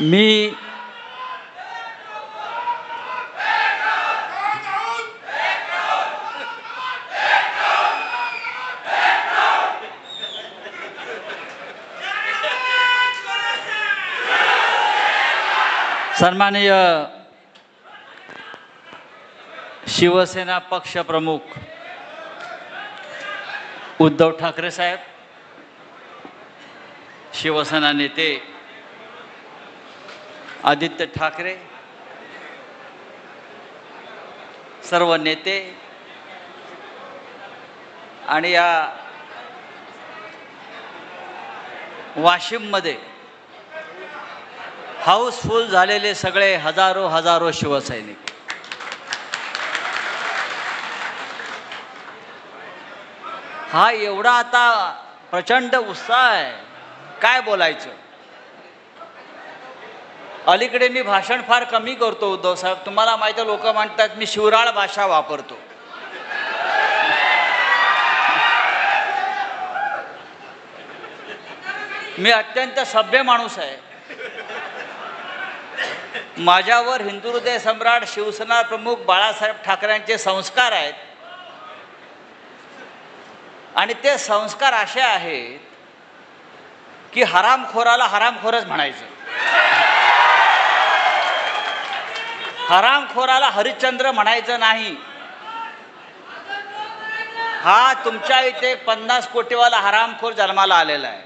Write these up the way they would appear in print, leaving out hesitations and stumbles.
मी सन्माननीय शिवसेना पक्षप्रमुख उद्धव ठाकरे साहेब, शिवसेना नेते आदित्य ठाकरे, सर्व नेते आणि या वाशिममध्ये हाऊसफुल झालेले सगळे हजारो शिवसैनिक, हा एवढा आता प्रचंड उत्साह आहे, काय बोलायचं. अलीकडे मी भाषण फार कमी करतो उद्धव साहेब, तुम्हाला माहिती आहे. लोक म्हणतात मी शिवराळ भाषा वापरतो. मी अत्यंत सभ्य माणूस आहे. माझ्यावर हिंदू हृदय सम्राट शिवसेना प्रमुख बाळासाहेब ठाकरेंचे संस्कार आहेत आणि ते संस्कार असे आहेत की हरामखोराला हरामखोरच म्हणायचं, हरामखोराला हरिश्चंद्र म्हणायचं नाही. हा तुमच्या इथे 50 कोटीवाला हरामखोर जन्माला आलेला आहे.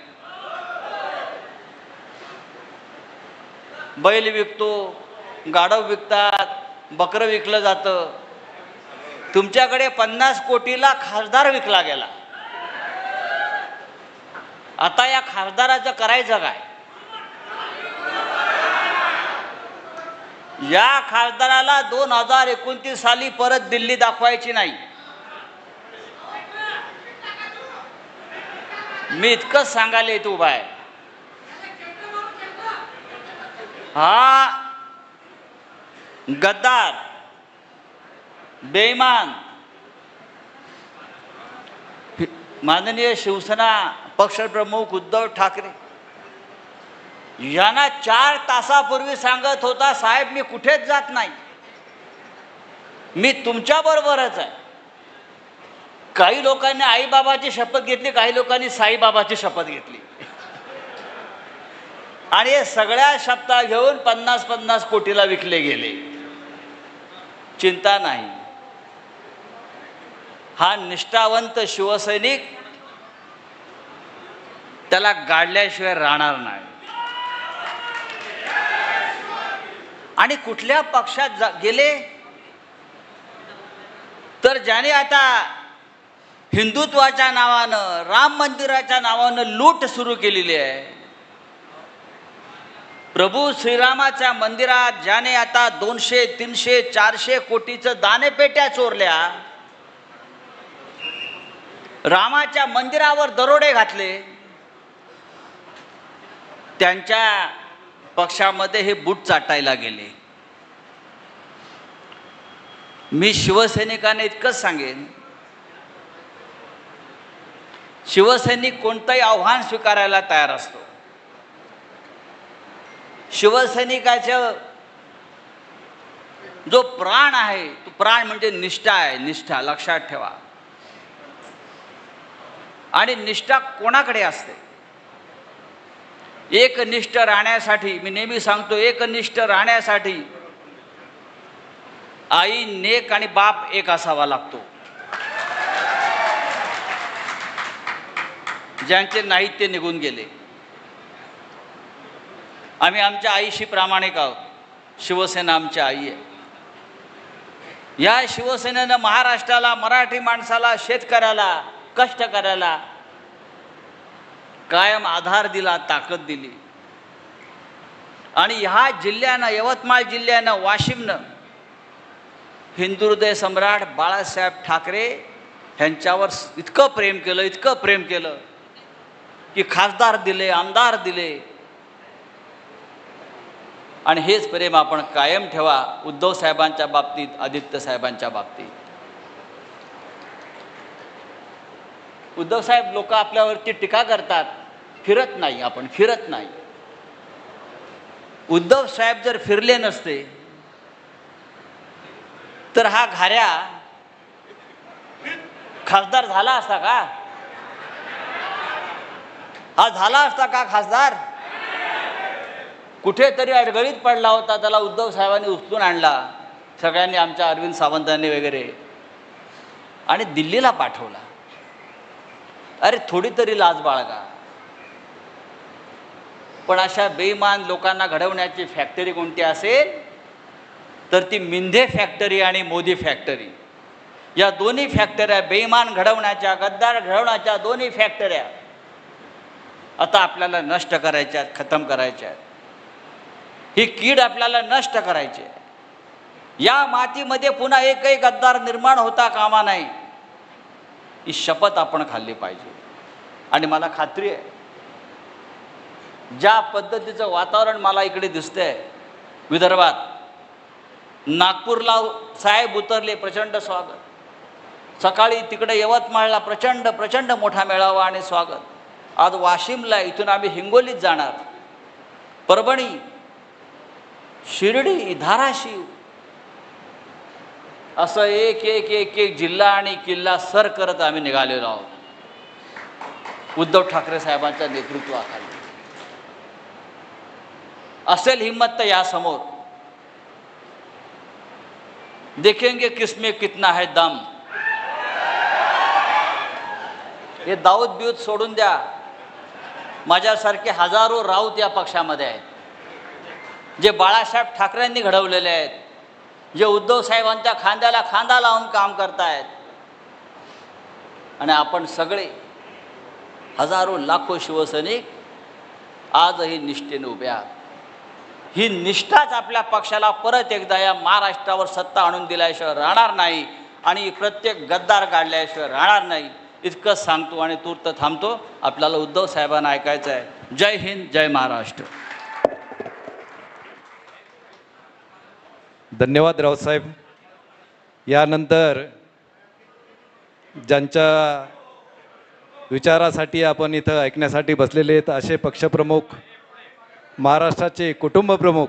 बैल विकतो, गाढव विकतात, बकरं विकलं जातं. तुमच्याकडे 50 कोटीला खासदार विकला गेला. आता या खासदाराचं करायचं काय? या खासदाराला 2029 साली परत दिल्ली दाखवायची नाही. मी इतकंच सांगायला इथं उभा आहे. हा गद्दार, बेईमान, माननीय शिवसेना पक्षप्रमुख उद्धव ठाकरे यांना 4 तासापूर्वी सांगत होता, साहेब मी कुठेच जात नाही, मी तुमच्या बरोबरच आहे. काही लोकांनी आईबाबाची शपथ घेतली, काही लोकांनी साईबाबाची शपथ घेतली आणि हे सगळ्या शपथा घेऊन 50 कोटीला विकले गेले. चिंता नाही. हा निष्ठावंत शिवसैनिक त्याला गाडल्याशिवाय राहणार नाही. आणि कुठल्या पक्षात गेले तर ज्याने आता हिंदुत्वाच्या नावानं, राम मंदिराच्या नावानं लूट सुरू केलेली आहे. प्रभू श्रीरामाच्या मंदिरात ज्याने आता 200, 300, 400 कोटीचं दानपेट्या चोरल्या, रामाच्या मंदिरावर दरोडे घातले, त्यांच्या पक्षामध्ये हे बूट चाटायला गेले. मी शिवसैनिकांना इतकंच सांगेन, शिवसैनिक कोणतंही आव्हान स्वीकारायला तयार असतो. शिवसैनिकाचं जो प्राण आहे तो प्राण म्हणजे निष्ठा आहे. निष्ठा लक्षात ठेवा. आणि निष्ठा कोणाकडे असते? एकनिष्ठ राहण्यासाठी, मी नेहमी सांगतो, एकनिष्ठ राहण्यासाठी आई नेक आणि बाप एक असावा लागतो. ज्यांचे नाहीत ते निघून गेले. आम्ही आमच्या आईशी प्रामाणिक आहोत. शिवसेना आमची आई आहे. या शिवसेनेनं महाराष्ट्राला, मराठी माणसाला, शेतकऱ्याला, कष्टकऱ्याला कायम आधार दिला, ताकद दिली. आणि ह्या जिल्ह्यानं, यवतमाळ जिल्ह्यानं, वाशिमनं हिंदू हृदय सम्राट बाळासाहेब ठाकरे ह्यांच्यावर इतकं प्रेम केलं की खासदार दिले, आमदार दिले. आणि हेच प्रेम आपण कायम ठेवा उद्धव साहेबांच्या बाबतीत, आदित्य साहेबांच्या बाबतीत. उद्धव साहेब, लोक आपल्यावरती टीका करतात, फिरत नाही, आपण फिरत नाही. उद्धव साहेब जर फिरले नसते तर हा घाऱ्या खासदार झाला असता का? हा झाला असता का खासदार? कुठेतरी अडगळीत पडला होता, त्याला उद्धव साहेबांनी उचलून आणला, सगळ्यांनी, आमच्या अरविंद सावंतांनी वगैरे, आणि दिल्लीला पाठवला. अरे थोडी तरी लाज बाळगा. पण अशा बेईमान लोकांना घडवण्याची फॅक्टरी कोणती असेल तर ती मिंधे फॅक्टरी आणि मोदी फॅक्टरी. या दोन्ही फॅक्टऱ्या, बेईमान घडवण्याच्या, गद्दार घडवण्याच्या दोन्ही फॅक्टऱ्या आता आपल्याला नष्ट करायच्या आहेत, खतम करायच्या आहेत. ही कीड आपल्याला नष्ट करायची आहे. या मातीमध्ये पुन्हा एकही गद्दार निर्माण होता कामा नाही, ही शपथ आपण खाल्ली पाहिजे. आणि मला खात्री आहे, ज्या पद्धतीचं वातावरण मला इकडे दिसतंय विदर्भात, नागपूरला साहेब उतरले, प्रचंड स्वागत. सकाळी तिकडे यवतमाळला प्रचंड मोठा मेळावा आणि स्वागत. आज वाशिमला, इथून आम्ही हिंगोलीत जाणार, परभणी, शिर्डी, धाराशिव, असं एक एक एक एक जिल्हा आणि किल्ला सर करत आम्ही निघालेलो आहोत उद्धव ठाकरे साहेबांच्या नेतृत्वाखाली. असेल हिम्मत तर या समोर देखेंगे किसमें कितना है दम. हे दाऊद बिऊद सोडून द्या. माझ्यासारखे हजारो राऊत या पक्षामध्ये आहेत, जे बाळासाहेब ठाकरेंनी घडवलेले आहेत, जे उद्धव साहेबांच्या खांद्याला खांदा लावून काम करतायत. आणि आपण सगळे हजारो लाखो शिवसैनिक आजही निष्ठेने उभे आहात. ही निष्ठाच आपल्या पक्षाला परत एकदा या महाराष्ट्रावर सत्ता आणून दिल्याशिवाय राहणार नाही, आणि प्रत्येक गद्दार काढल्याशिवाय राहणार नाही. इतकंच सांगतो आणि तूर्त थांबतो. आपल्याला उद्धव साहेबांना ऐकायचं आहे. जय हिंद, जय महाराष्ट्र. धन्यवाद रावसाहेब. यानंतर ज्यांच्या विचारासाठी आपण इथं ऐकण्यासाठी बसलेले आहेत असे पक्षप्रमुख, महाराष्ट्राचे कुटुंब प्रमुख